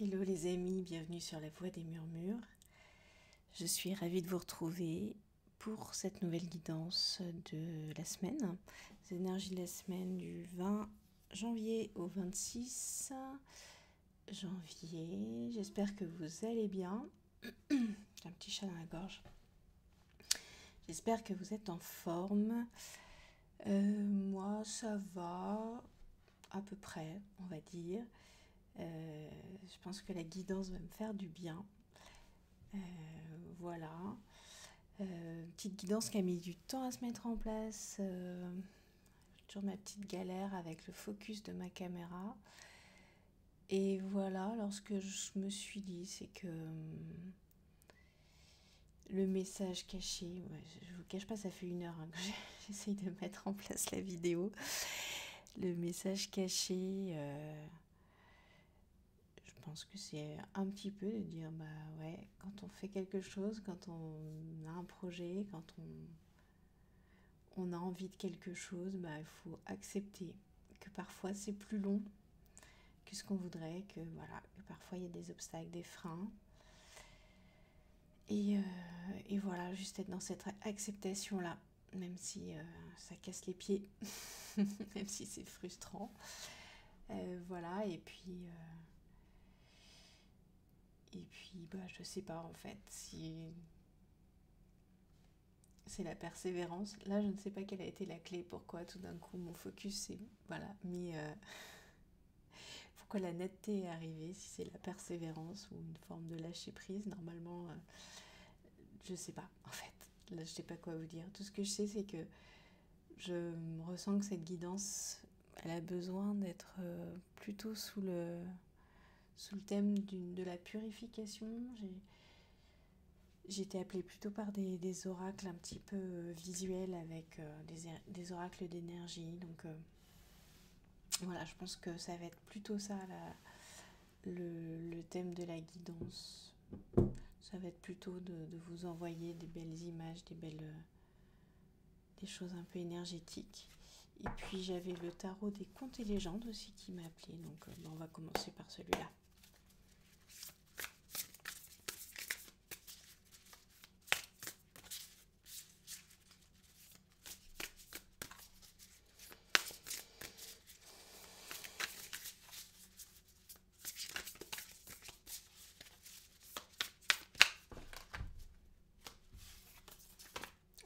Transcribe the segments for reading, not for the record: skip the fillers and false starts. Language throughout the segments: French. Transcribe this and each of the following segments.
Hello les amis, bienvenue sur la Voix des Murmures. Je suis ravie de vous retrouver pour cette nouvelle guidance de la semaine. Les énergies de la semaine du 20 janvier au 26 janvier. J'espère que vous allez bien. J'ai un petit chat dans la gorge. J'espère que vous êtes en forme. Moi, ça va à peu près, on va dire. Je pense que la guidance va me faire du bien. Voilà. Petite guidance qui a mis du temps à se mettre en place. Toujours ma petite galère avec le focus de ma caméra. Et voilà, alors ce que je me suis dit, c'est que le message caché, je ne vous cache pas, ça fait 1 heure que j'essaye de mettre en place la vidéo. Le message caché, je pense que c'est un petit peu de dire, bah ouais, quand on fait quelque chose, quand on a un projet, quand on a envie de quelque chose, bah il faut accepter que parfois c'est plus long que ce qu'on voudrait, que voilà, que parfois il y a des obstacles, des freins. Et voilà, juste être dans cette acceptation-là, même si ça casse les pieds, même si c'est frustrant. Voilà, et puis bah, je sais pas en fait si c'est la persévérance. Là, je ne sais pas quelle a été la clé, pourquoi tout d'un coup mon focus s'est mis. Pourquoi la netteté est arrivée, si c'est la persévérance ou une forme de lâcher prise. Normalement, je sais pas en fait. Là, je sais pas quoi vous dire. Tout ce que je sais, c'est que je ressens que cette guidance, elle a besoin d'être plutôt sous le thème de la purification. J'ai été appelée plutôt par des oracles un petit peu visuels avec des oracles d'énergie. Donc voilà, je pense que ça va être plutôt ça le thème de la guidance. Ça va être plutôt de vous envoyer des belles images, des choses un peu énergétiques. Et puis j'avais le tarot des contes et légendes aussi qui m'a appelé. Donc on va commencer par celui-là.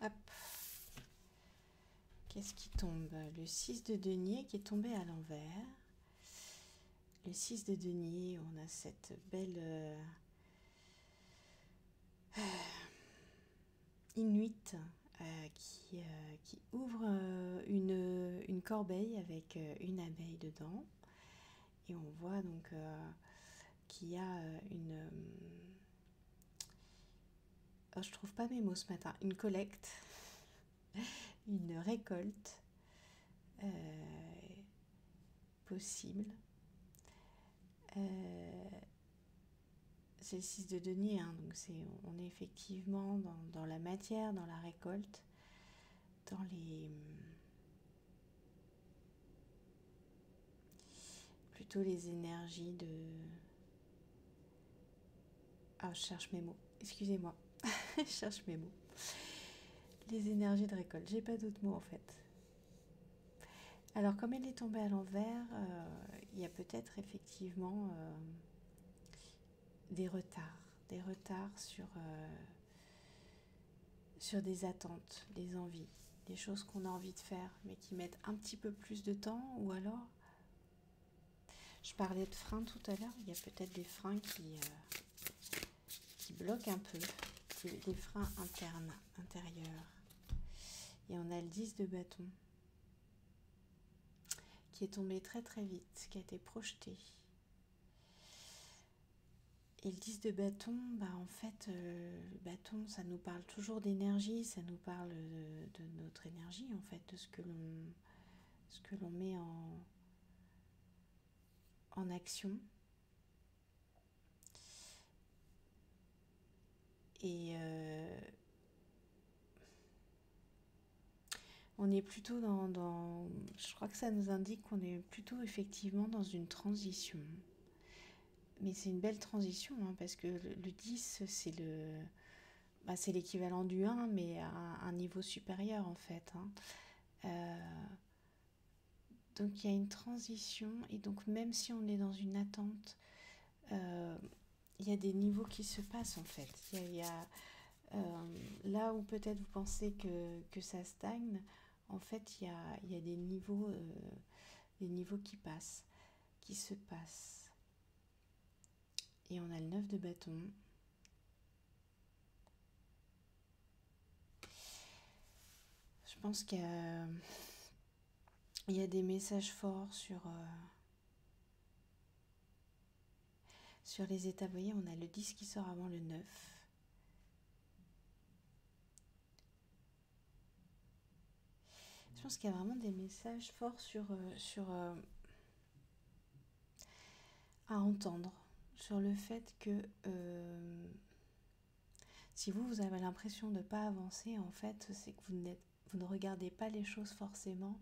Hop. Qu'est-ce qui tombe? Le 6 de denier qui est tombé à l'envers. Le 6 de denier, on a cette belle inuite qui ouvre une corbeille avec une abeille dedans. Et on voit donc qu'il y a oh, je trouve pas mes mots ce matin. Une collecte, une récolte possible. C'est le 6 de denier, hein, donc on est effectivement dans la matière, dans la récolte, dans plutôt les énergies de... Ah, je cherche mes mots, excusez-moi, je cherche mes mots. Les énergies de récolte, j'ai pas d'autres mots en fait. Alors comme elle est tombée à l'envers, il y a peut-être effectivement des retards sur des attentes, des envies, des choses qu'on a envie de faire mais qui mettent un petit peu plus de temps. Ou alors, je parlais de freins tout à l'heure, il y a peut-être des freins qui bloquent un peu, des freins internes, intérieurs. Et on a le 10 de bâton qui est tombé très très vite, qui a été projeté. Et le 10 de bâton, bah en fait, le bâton, ça nous parle toujours d'énergie, ça nous parle de notre énergie, en fait, de ce que l'on met en action. Et on est plutôt je crois que ça nous indique qu'on est plutôt effectivement dans une transition. mais c'est une belle transition, hein, parce que le 10, c'est l'équivalent du 1, mais à un niveau supérieur, en fait. Hein. Euh, donc, il y a une transition, et donc, même si on est dans une attente, il y a des niveaux qui se passent, en fait. Là où peut-être vous pensez que ça stagne, en fait, il y a des niveaux qui passent, qui se passent. Et on a le 9 de bâton. Je pense qu'il y a des messages forts sur les étapes. Vous voyez, on a le 10 qui sort avant le 9. Je pense qu'il y a vraiment des messages forts à entendre, sur le fait que si vous avez l'impression de ne pas avancer, en fait, c'est que vous ne regardez pas les choses forcément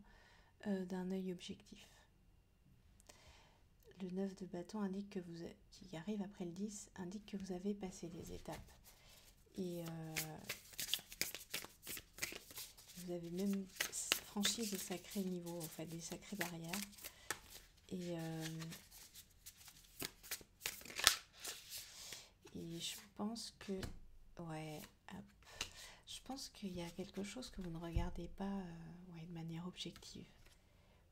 d'un œil objectif. Le 9 de bâton indique qui arrive après le 10, indique que vous avez passé les étapes. Et vous avez même franchi des sacrés niveaux, en fait, des sacrées barrières. Et je pense que, ouais, je pense qu'il y a quelque chose que vous ne regardez pas de manière objective.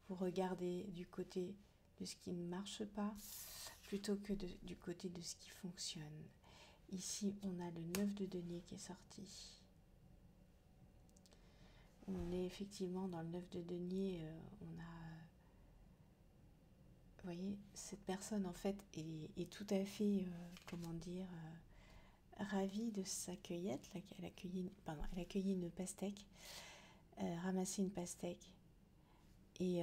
Vous regardez du côté de ce qui ne marche pas plutôt que du côté de ce qui fonctionne. Ici, on a le 9 de denier qui est sorti. On est effectivement dans le 9 de denier, on a... Vous voyez, cette personne en fait est tout à fait, ravie de sa cueillette. Là, elle a cueilli une pastèque, ramassé une pastèque. Mais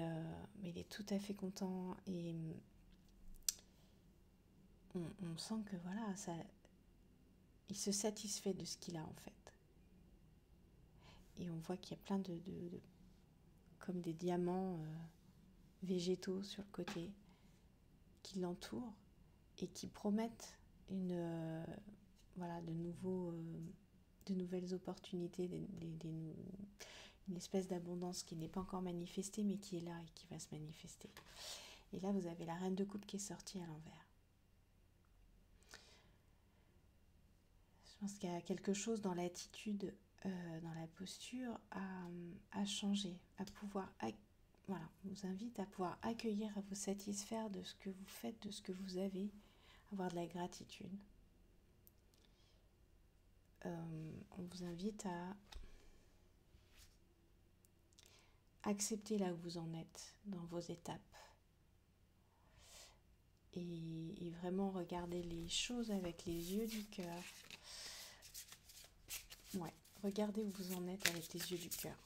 il est tout à fait content et on sent que voilà, il se satisfait de ce qu'il a en fait. Et on voit qu'il y a plein comme des diamants végétaux sur le côté qui l'entourent et qui promettent de nouvelles opportunités, une espèce d'abondance qui n'est pas encore manifestée mais qui est là et qui va se manifester. Et là, vous avez la reine de coupe qui est sortie à l'envers. Je pense qu'il y a quelque chose dans l'attitude, dans la posture à changer, à pouvoir... on vous invite à pouvoir accueillir, à vous satisfaire de ce que vous faites, de ce que vous avez, avoir de la gratitude. On vous invite à accepter là où vous en êtes dans vos étapes et vraiment regarder les choses avec les yeux du cœur. Ouais, regardez où vous en êtes avec les yeux du cœur.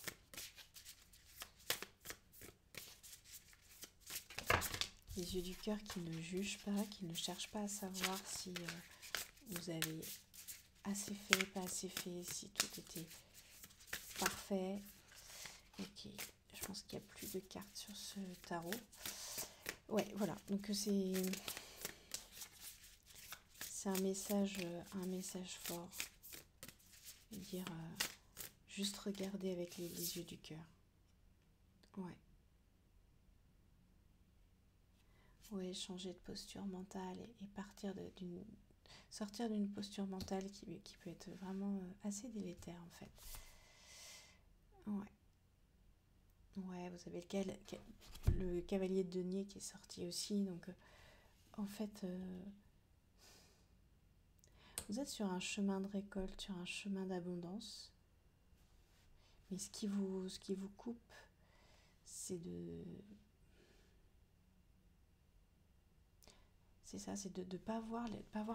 Les yeux du cœur qui ne jugent pas, qui ne cherchent pas à savoir si vous avez assez fait, pas assez fait, si tout était parfait. Ok, je pense qu'il n'y a plus de cartes sur ce tarot. Ouais, voilà, donc c'est un message fort. Dire juste regarder avec les yeux du cœur. Ouais. Ouais, changer de posture mentale et sortir d'une posture mentale qui peut être vraiment assez délétère en fait. Ouais. Ouais, vous avez le cavalier de denier qui est sorti aussi, donc en fait vous êtes sur un chemin de récolte, sur un chemin d'abondance, mais ce qui vous coupe, c'est de ne pas voir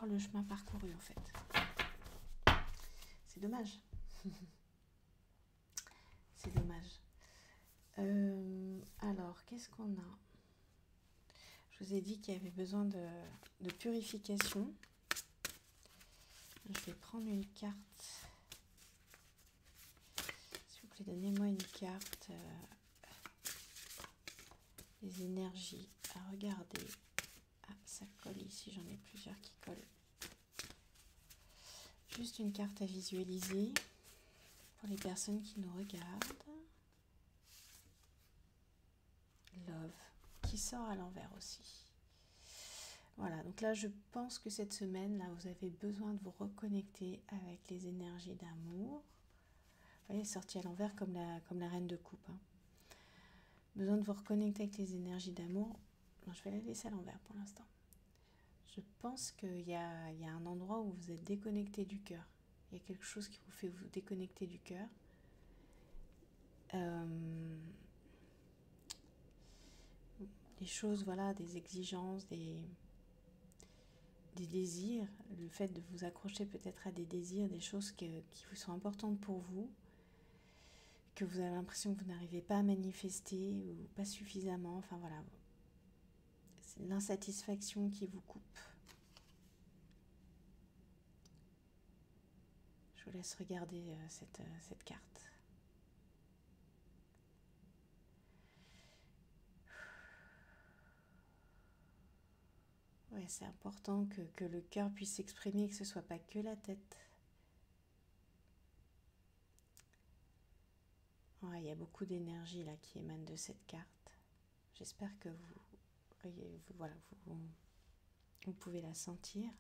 le chemin parcouru en fait. C'est dommage. C'est dommage. Alors, qu'est-ce qu'on a? Je vous ai dit qu'il y avait besoin de purification. Je vais prendre une carte. S'il vous plaît, donnez-moi une carte. Les énergies à regarder, Ah, ça colle ici, j'en ai plusieurs qui collent. Juste une carte à visualiser pour les personnes qui nous regardent. Love, qui sort à l'envers aussi. Voilà, donc là je pense que cette semaine, là, vous avez besoin de vous reconnecter avec les énergies d'amour. Vous voyez, sortie à l'envers comme la reine de coupe. Hein. Besoin de vous reconnecter avec les énergies d'amour. Non, je vais la laisser à l'envers pour l'instant. Je pense qu'il y a un endroit où vous êtes déconnecté du cœur. Il y a quelque chose qui vous fait vous déconnecter du cœur. Des choses, voilà, des exigences, des désirs, le fait de vous accrocher peut-être à des désirs, des choses qui vous sont importantes pour vous, que vous avez l'impression que vous n'arrivez pas à manifester ou pas suffisamment, enfin voilà, c'est l'insatisfaction qui vous coupe. Je vous laisse regarder cette carte. Ouais, c'est important que le cœur puisse s'exprimer, que ce ne soit pas que la tête. Ouais, il y a beaucoup d'énergie là qui émane de cette carte. J'espère que vous pouvez la sentir.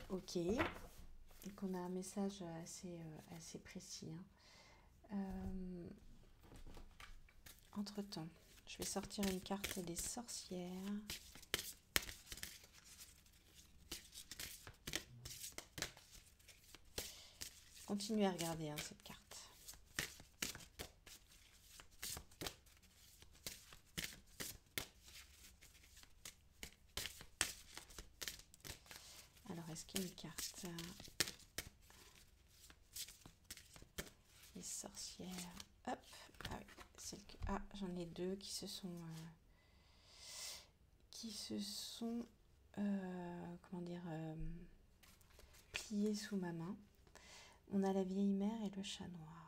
Ok, donc on a un message assez précis. Hein. Entre-temps, je vais sortir une carte des sorcières. Continuez à regarder cette carte. Alors, est-ce qu'il y a une carte les sorcières. Hop, ah oui, j'en ai deux qui se sont pliées sous ma main. On a la vieille mère et le chat noir.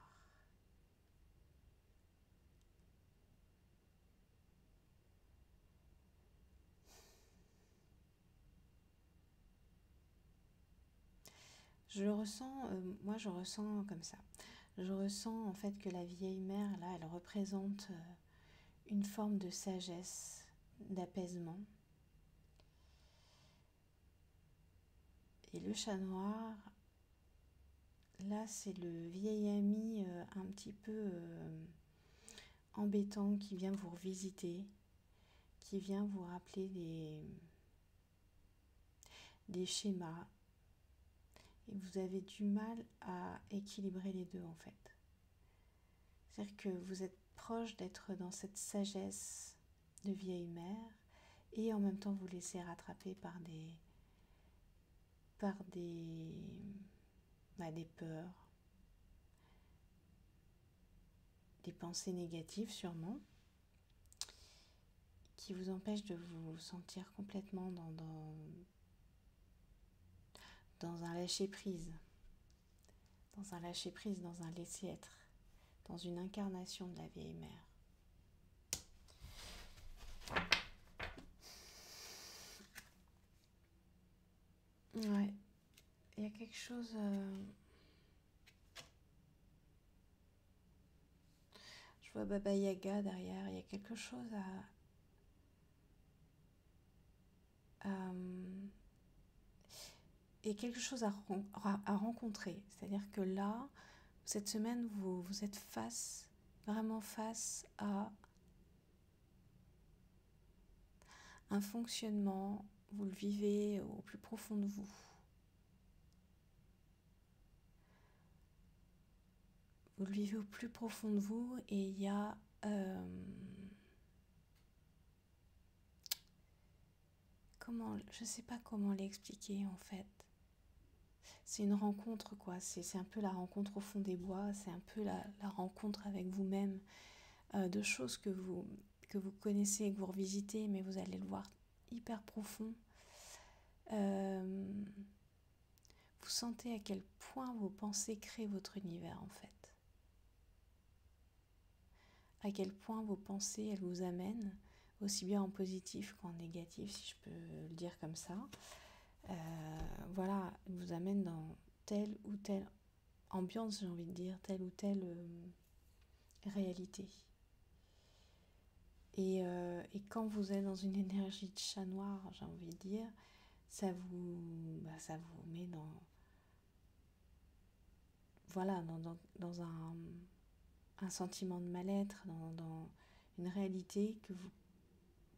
Je ressens comme ça. Je ressens en fait que la vieille mère, là, elle représente une forme de sagesse, d'apaisement. Et le chat noir, là, c'est le vieil ami un petit peu embêtant qui vient vous revisiter, qui vient vous rappeler des schémas. Et vous avez du mal à équilibrer les deux en fait. C'est-à-dire que vous êtes proche d'être dans cette sagesse de vieille mère et en même temps vous laissez rattraper par des peurs, des pensées négatives sûrement, qui vous empêchent de vous sentir complètement dans un lâcher-prise, dans un laisser-être, dans une incarnation de la vieille mère. Ouais, il y a quelque chose... Je vois Baba Yaga derrière, il y a quelque chose et quelque chose à rencontrer. C'est-à-dire que là, cette semaine, vous êtes vraiment face à un fonctionnement, vous le vivez au plus profond de vous. Vous le vivez au plus profond de vous et il y a... je sais pas comment l'expliquer en fait. C'est une rencontre quoi, c'est un peu la rencontre au fond des bois, c'est un peu la rencontre avec vous-même, de choses que vous connaissez, que vous revisitez, mais vous allez le voir hyper profond. Vous sentez à quel point vos pensées créent votre univers en fait. À quel point vos pensées, elles vous amènent, aussi bien en positif qu'en négatif, si je peux le dire comme ça, voilà, vous amène dans telle ou telle ambiance, j'ai envie de dire, telle ou telle réalité. Et quand vous êtes dans une énergie de chat noir, j'ai envie de dire, ça vous met dans, voilà, dans un sentiment de mal-être, dans une réalité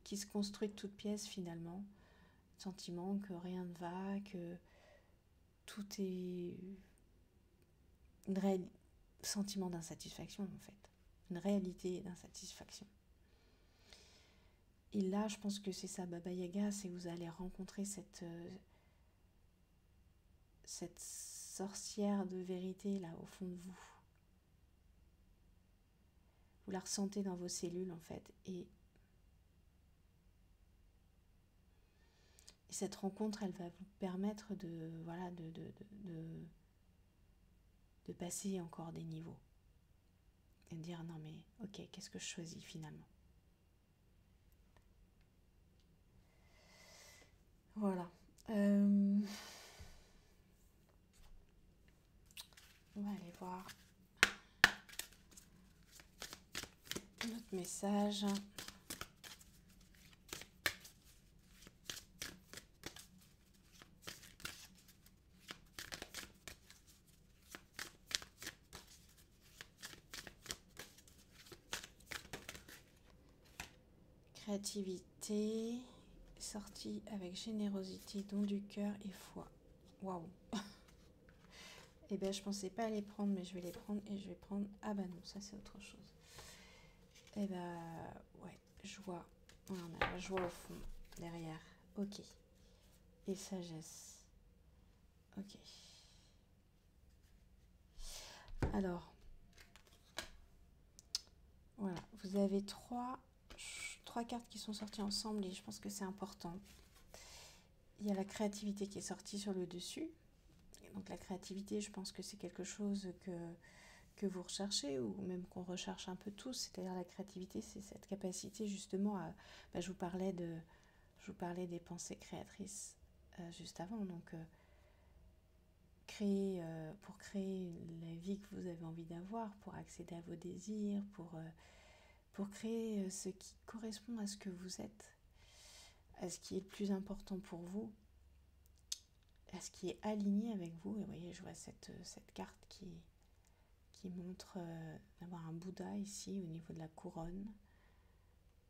qui se construit de toutes pièces finalement. Sentiment que rien ne va, que tout est sentiment d'insatisfaction en fait, une réalité d'insatisfaction. Et là, je pense que c'est ça, Baba Yaga, c'est que vous allez rencontrer cette sorcière de vérité là au fond de vous. Vous la ressentez dans vos cellules en fait, et cette rencontre, elle va vous permettre de passer encore des niveaux et de dire non mais ok, qu'est-ce que je choisis finalement. Voilà. On va aller voir notre message. Créativité, sortie avec générosité, don du cœur et foi. Waouh. Eh bien, je pensais pas les prendre, mais je vais les prendre et je vais prendre... Ah bah non, ça c'est autre chose. Eh ben, ouais, joie. On a la joie au fond, derrière. Ok. Et sagesse. Ok. Alors, voilà, vous avez trois cartes qui sont sorties ensemble et je pense que c'est important. Il y a la créativité qui est sortie sur le dessus. Donc la créativité, je pense que c'est quelque chose que vous recherchez ou même qu'on recherche un peu tous. C'est-à-dire la créativité, c'est cette capacité justement à... je vous parlais des pensées créatrices juste avant. Donc pour créer la vie que vous avez envie d'avoir, pour accéder à vos désirs, pour créer ce qui correspond à ce que vous êtes, à ce qui est le plus important pour vous, à ce qui est aligné avec vous. Et vous voyez, je vois cette carte qui montre d'avoir un Bouddha ici au niveau de la couronne,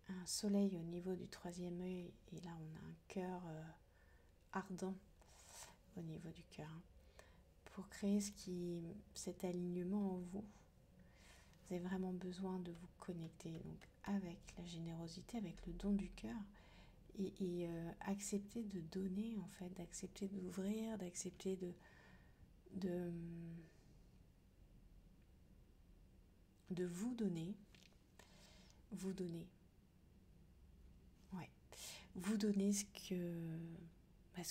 un soleil au niveau du troisième œil, et là on a un cœur ardent au niveau du cœur. Pour créer cet alignement en vous, vous avez vraiment besoin de vous connecter donc avec la générosité, avec le don du cœur, et accepter de donner en fait, d'accepter d'ouvrir, d'accepter de vous donner, ouais, vous donner ce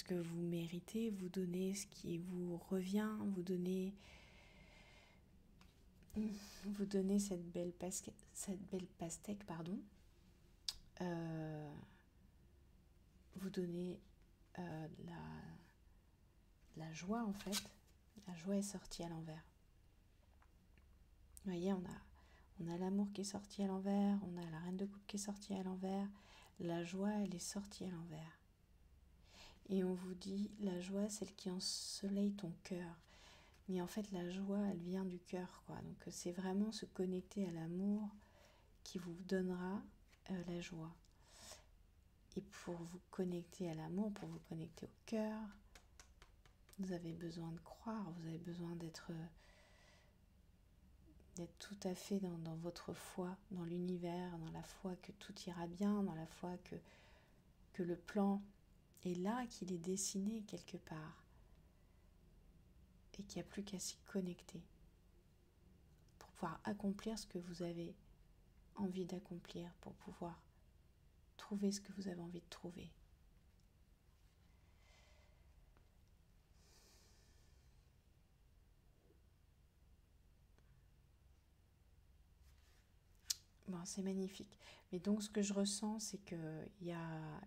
que vous méritez, vous donner ce qui vous revient, vous donner cette belle pastèque, pardon. Vous donner la joie en fait. La joie est sortie à l'envers. Vous voyez, on a l'amour qui est sorti à l'envers, on a la reine de coupe qui est sortie à l'envers, la joie elle est sortie à l'envers. Et on vous dit, la joie, celle qui ensoleille ton cœur. Mais en fait, la joie, elle vient du cœur, quoi. Donc c'est vraiment se connecter à l'amour qui vous donnera la joie. Et pour vous connecter à l'amour, pour vous connecter au cœur, vous avez besoin de croire, vous avez besoin d'être tout à fait dans votre foi, dans l'univers, dans la foi que tout ira bien, dans la foi que le plan est là, qu'il est dessiné quelque part et qu'il n'y a plus qu'à s'y connecter pour pouvoir accomplir ce que vous avez envie d'accomplir, pour pouvoir trouver ce que vous avez envie de trouver. Bon, bon, c'est magnifique. Mais donc ce que je ressens, c'est que il y a,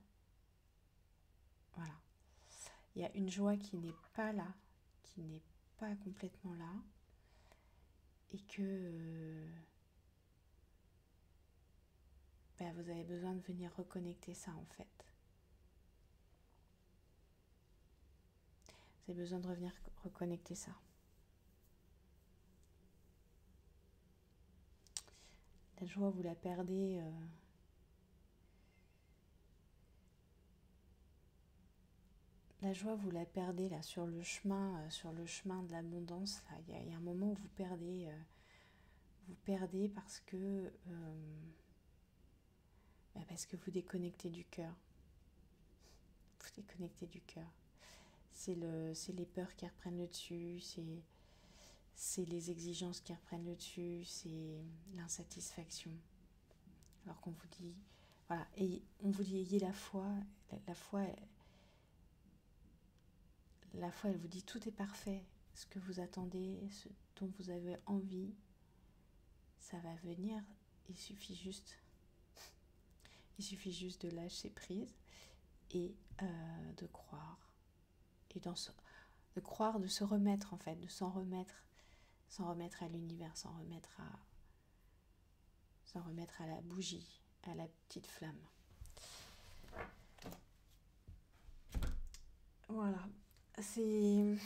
voilà, il y a une joie qui n'est pas là, qui n'est pas complètement là, et que ben, vous avez besoin de venir reconnecter ça en fait. Vous avez besoin de revenir reconnecter ça. La joie, vous la perdez. La joie, vous la perdez là sur le chemin de l'abondance. Là, il y a un moment où vous perdez parce que vous déconnectez du cœur. Vous déconnectez du cœur. C'est les peurs qui reprennent le dessus, c'est les exigences qui reprennent le dessus, c'est l'insatisfaction. Alors qu'on vous dit, voilà, et on vous dit ayez la foi, la foi, elle vous dit tout est parfait, ce que vous attendez, ce dont vous avez envie, ça va venir, il suffit juste de lâcher prise et de croire. Et de croire, de se remettre en fait, de s'en remettre à l'univers, s'en remettre à la bougie, à la petite flamme. Voilà, c'est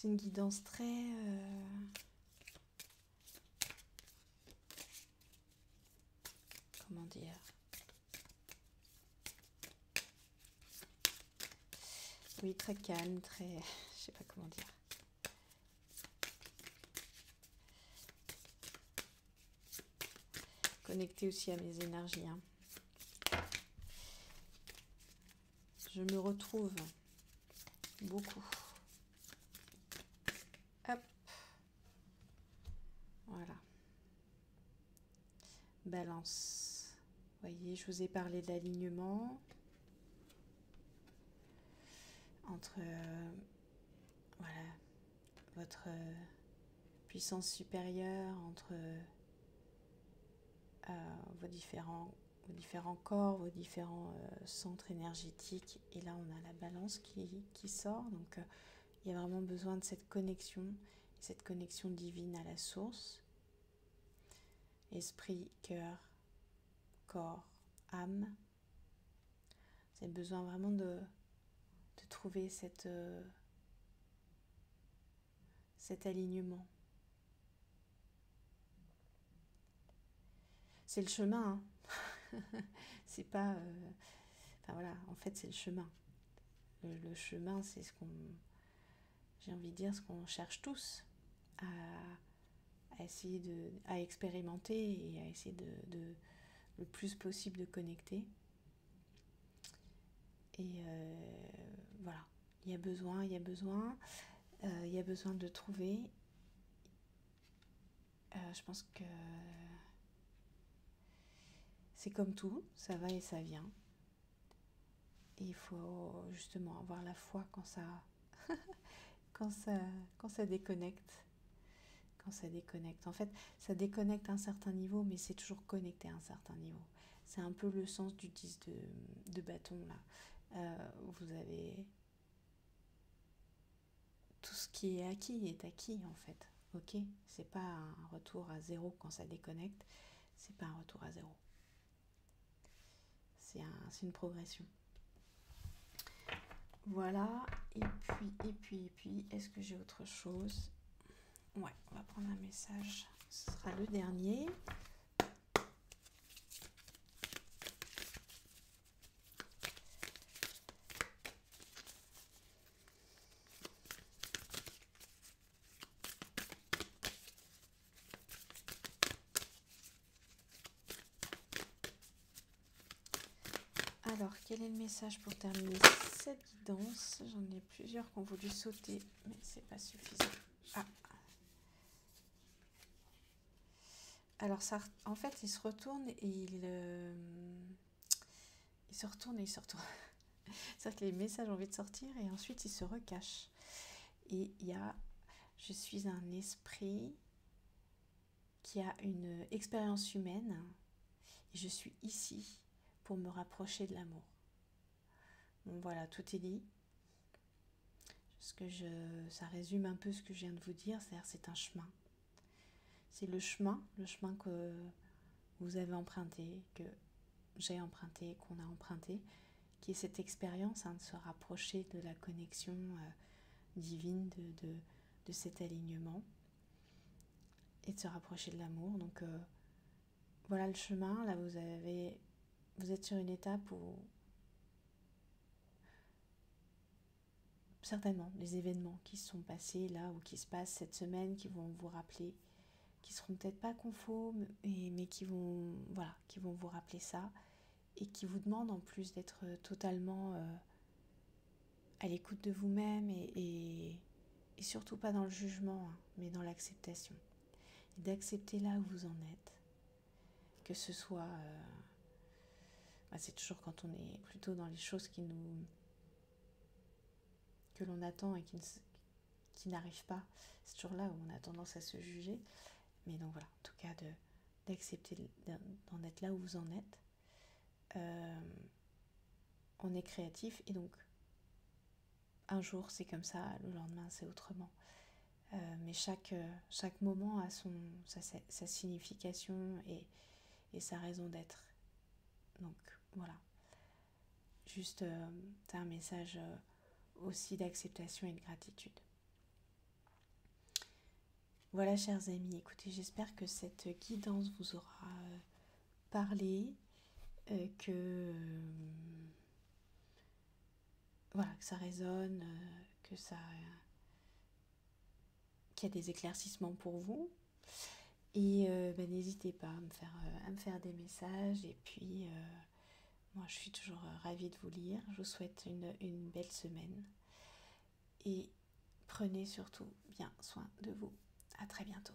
une guidance très comment dire, oui, très calme, très, je sais pas comment dire. Connecté aussi à mes énergies. Hein. Je me retrouve beaucoup. Hop. Voilà. Balance. Vous voyez, je vous ai parlé de l'alignement entre voilà, votre puissance supérieure, entre vos différents corps, vos différents centres énergétiques. Et là, on a la balance qui sort. Donc, il y a vraiment besoin de cette connexion divine à la source. Esprit, cœur, corps, âme. Vous avez besoin vraiment de trouver cet alignement. C'est le chemin, hein. C'est pas... Enfin voilà, en fait c'est le chemin. Le chemin, c'est ce qu'on... J'ai envie de dire ce qu'on cherche tous à essayer à expérimenter et à essayer de le plus possible de connecter. Et voilà, il y a besoin de trouver. Je pense que c'est comme tout, ça va et ça vient. Et il faut justement avoir la foi quand ça déconnecte. Quand ça déconnecte. En fait, ça déconnecte à un certain niveau, mais c'est toujours connecté à un certain niveau. C'est un peu le sens du 10 de bâton, là. Vous avez... Tout ce qui est acquis, en fait. Ok, c'est pas un retour à zéro quand ça déconnecte, c'est pas un retour à zéro. C'est une progression. Voilà, et puis, est-ce que j'ai autre chose? Ouais, on va prendre un message. Ce sera le dernier. Alors, quel est le message pour terminer cette guidance? J'en ai plusieurs qui ont voulu sauter, mais c'est pas suffisant. Ah. Alors, ça, en fait, il se retourne et il se retourne et il se retourne. C'est-à-dire que les messages ont envie de sortir et ensuite ils se recachent. Et il y a, je suis un esprit qui a une expérience humaine et je suis ici pour me rapprocher de l'amour. Bon voilà, tout est dit. Ça résume un peu ce que je viens de vous dire, c'est-à-dire c'est un chemin. C'est le chemin que vous avez emprunté, que j'ai emprunté, qu'on a emprunté, qui est cette expérience de se rapprocher de la connexion divine, de cet alignement et de se rapprocher de l'amour. Donc voilà le chemin, là vous êtes sur une étape où certainement les événements qui se sont passés là ou qui se passent cette semaine qui vont vous rappeler, qui seront peut-être pas confos mais qui vont vous rappeler ça et qui vous demandent en plus d'être totalement à l'écoute de vous-même et surtout pas dans le jugement, hein, mais dans l'acceptation. Et d'accepter là où vous en êtes, que ce soit c'est toujours quand on est plutôt dans les choses que l'on attend et qui n'arrivent pas, c'est toujours là où on a tendance à se juger. Mais donc voilà, en tout cas d'accepter d'en être là où vous en êtes. On est créatif et donc un jour c'est comme ça, le lendemain c'est autrement. Mais chaque moment a sa signification et sa raison d'être. Donc voilà, juste c'est un message aussi d'acceptation et de gratitude. Voilà chers amis, écoutez, j'espère que cette guidance vous aura parlé, que ça résonne, qu'il y a des éclaircissements pour vous. Et n'hésitez pas à me faire des messages. Et puis, moi, je suis toujours ravie de vous lire. Je vous souhaite une belle semaine. Et prenez surtout bien soin de vous. À très bientôt.